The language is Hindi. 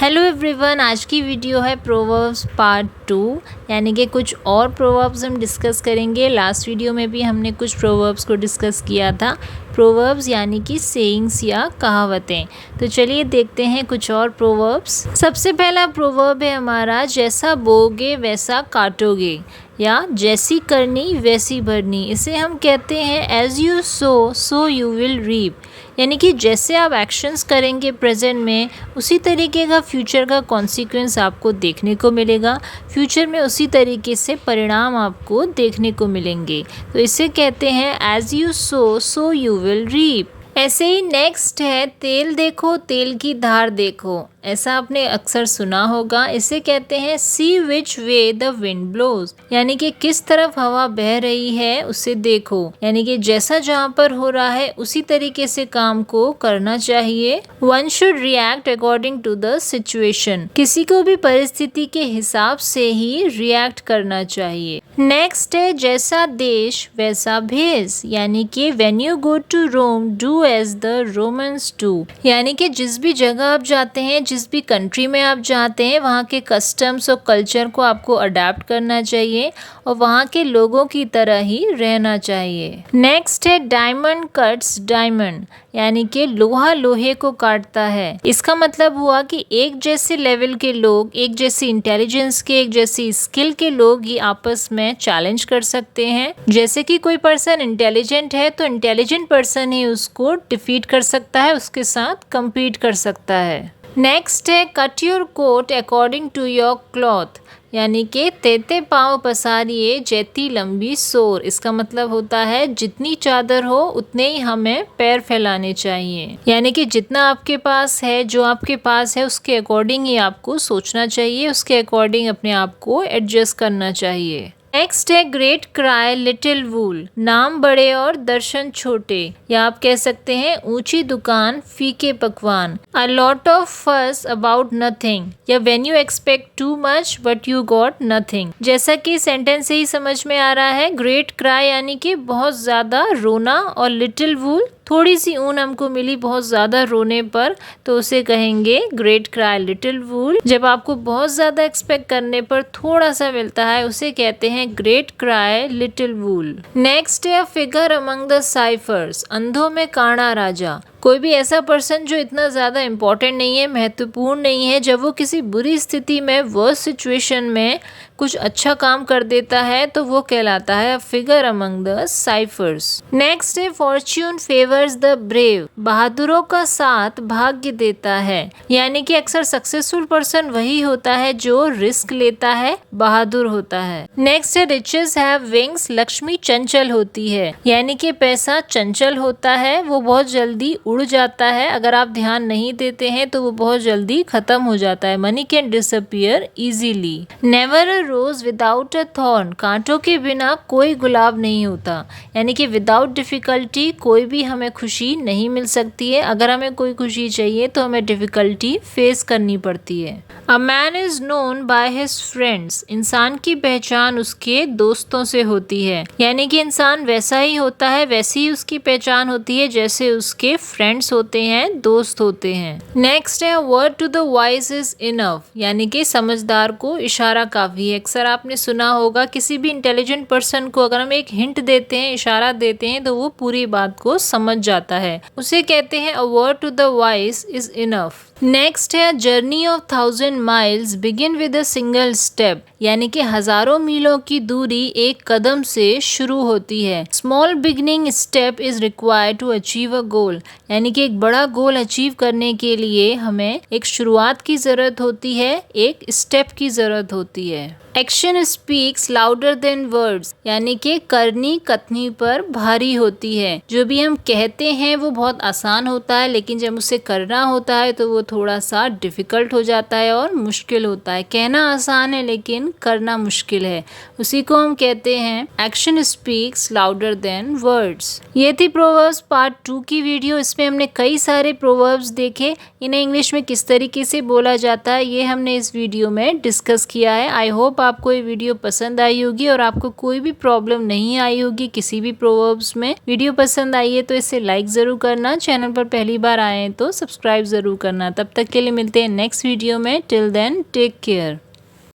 हेलो एवरीवन, आज की वीडियो है प्रोवर्ब्स पार्ट 2, यानी कि कुछ और प्रोवर्ब्स हम डिस्कस करेंगे। लास्ट वीडियो में भी हमने कुछ प्रोवर्ब्स को डिस्कस किया था। प्रोवर्ब्स यानी कि सेइंग्स या कहावतें। तो चलिए देखते हैं कुछ और प्रोवर्ब्स। सबसे पहला प्रोवर्ब है हमारा, जैसा बोओगे वैसा काटोगे, या जैसी करनी वैसी भरनी। इसे हम कहते हैं as you sow so you will reap, यानी कि जैसे आप एक्शंस करेंगे प्रेजेंट में, उसी तरीके का फ्यूचर का कॉन्सिक्वेंस आपको देखने को मिलेगा। फ्यूचर में उसी तरीके से परिणाम आपको देखने को मिलेंगे। तो इसे कहते हैं as you sow so you will reap. ऐसे ही नेक्स्ट है, तेल देखो तेल की धार देखो। ऐसा आपने अक्सर सुना होगा। इसे कहते हैं सी विच वे द विंड ब्लोज, यानी कि किस तरफ हवा बह रही है उसे देखो, यानी कि जैसा जहाँ पर हो रहा है उसी तरीके से काम को करना चाहिए। One should react according to the situation, किसी को भी परिस्थिति के हिसाब से ही रिएक्ट करना चाहिए। नेक्स्ट है, जैसा देश वैसा भेष, यानी कि when you go to Rome do as the Romans do, यानी कि जिस भी जगह आप जाते हैं, जिस भी कंट्री में आप जाते हैं, वहाँ के कस्टम्स और कल्चर को आपको अडेप्ट करना चाहिए और वहाँ के लोगों की तरह ही रहना चाहिए। नेक्स्ट है, डायमंड कट्स डायमंड, यानी कि लोहा लोहे को काटता है। इसका मतलब हुआ कि एक जैसे लेवल के लोग, एक जैसी इंटेलिजेंस के, एक जैसी स्किल के लोग ही आपस में चैलेंज कर सकते हैं। जैसे कि कोई पर्सन इंटेलिजेंट है तो इंटेलिजेंट पर्सन ही उसको डिफीट कर सकता है, उसके साथ compete कर सकता है। नेक्स्ट है, cut your coat according to your cloth, यानी कि तेते पाँव पसारिए जैती लंबी सोर। इसका मतलब होता है जितनी चादर हो उतने ही हमें पैर फैलाने चाहिए, यानी कि जितना आपके पास है, जो आपके पास है उसके अकॉर्डिंग ही आपको सोचना चाहिए, उसके अकॉर्डिंग अपने आप को एडजस्ट करना चाहिए। नेक्स्ट है, ग्रेट क्राई लिटिल वूल, नाम बड़े और दर्शन छोटे, या आप कह सकते हैं ऊंची दुकान फीके पकवान। अ लॉट ऑफ फस अबाउट नथिंग, या when you expect too much but you got nothing. जैसा कि सेंटेंस से ही समझ में आ रहा है, ग्रेट क्राई यानी कि बहुत ज्यादा रोना, और लिटिल वूल थोड़ी सी ऊन हमको मिली बहुत ज्यादा रोने पर, तो उसे कहेंगे ग्रेट क्राई लिटिल वूल। जब आपको बहुत ज्यादा एक्सपेक्ट करने पर थोड़ा सा मिलता है, उसे कहते हैं ग्रेट क्राई लिटिल वूल। नेक्स्ट है, फिगर अमंग द साइफर्स, अंधों में काना राजा। कोई भी ऐसा पर्सन जो इतना ज़्यादा इम्पोर्टेंट नहीं है, महत्वपूर्ण नहीं है, जब वो किसी बुरी स्थिति में, वर्स्ट सिचुएशन में कुछ अच्छा काम कर देता है तो वो कहलाता है figure among the cyphers. Next है, फॉर्च्यून फेवर्स द ब्रेव, बहादुरों का साथ भाग्य देता है, यानी कि अक्सर सक्सेसफुल पर्सन वही होता है जो रिस्क लेता है, बहादुर होता है। नेक्स्ट है, रिचेस हैव विंग्स, लक्ष्मी चंचल होती है, यानी कि पैसा चंचल होता है, वो बहुत जल्दी उड़ जाता है। अगर आप ध्यान नहीं देते हैं तो वो बहुत जल्दी खत्म हो जाता है। Money can disappear easily. Never a rose without a thorn, कांटों के बिना कोई गुलाब नहीं होता, यानी कि विदाउट डिफिकल्टी कोई भी हमें खुशी नहीं मिल सकती है। अगर हमें कोई खुशी चाहिए तो हमें डिफिकल्टी फेस करनी पड़ती है। A man is known by his friends, इंसान की पहचान उसके दोस्तों से होती है, यानी कि इंसान वैसा ही होता है, वैसी ही उसकी पहचान होती है जैसे उसके फ्रेंड्स होते हैं, दोस्त होते हैं। नेक्स्ट है, word to the wise is enough, यानी कि समझदार को इशारा काफी है। अक्सर आपने सुना होगा, किसी भी इंटेलिजेंट पर्सन को अगर हम एक हिंट देते हैं, इशारा देते हैं, तो वो पूरी बात को समझ जाता है, उसे कहते हैं a word to the wise is enough. Next है, journey of 1000 miles begin with a single step, यानी कि हजारों मीलों की दूरी एक कदम से शुरू होती है। Small beginning step is required to achieve a goal, यानी कि एक बड़ा गोल अचीव करने के लिए हमें एक शुरुआत की जरूरत होती है, एक स्टेप की जरूरत होती है। Action speaks louder than words, यानी कि करनी कथनी पर भारी होती है। जो भी हम कहते हैं वो बहुत आसान होता है, लेकिन जब उसे करना होता है तो वो थोड़ा सा डिफिकल्ट हो जाता है और मुश्किल होता है। कहना आसान है लेकिन करना मुश्किल है, उसी को हम कहते हैं action speaks louder than words. ये थी प्रोवर्ब्स पार्ट 2 की वीडियो। इसमें हमने कई सारे प्रोवर्ब्स देखे, इन्हें इंग्लिश में किस तरीके से बोला जाता है ये हमने इस वीडियो में डिस्कस किया है। आई होप आपको ये वीडियो पसंद आई होगी और आपको कोई भी प्रॉब्लम नहीं आई होगी किसी भी प्रोवर्ब्स में। वीडियो पसंद आई है तो इसे लाइक ज़रूर करना, चैनल पर पहली बार आए हैं तो सब्सक्राइब ज़रूर करना। तब तक के लिए मिलते हैं नेक्स्ट वीडियो में। Till then take care.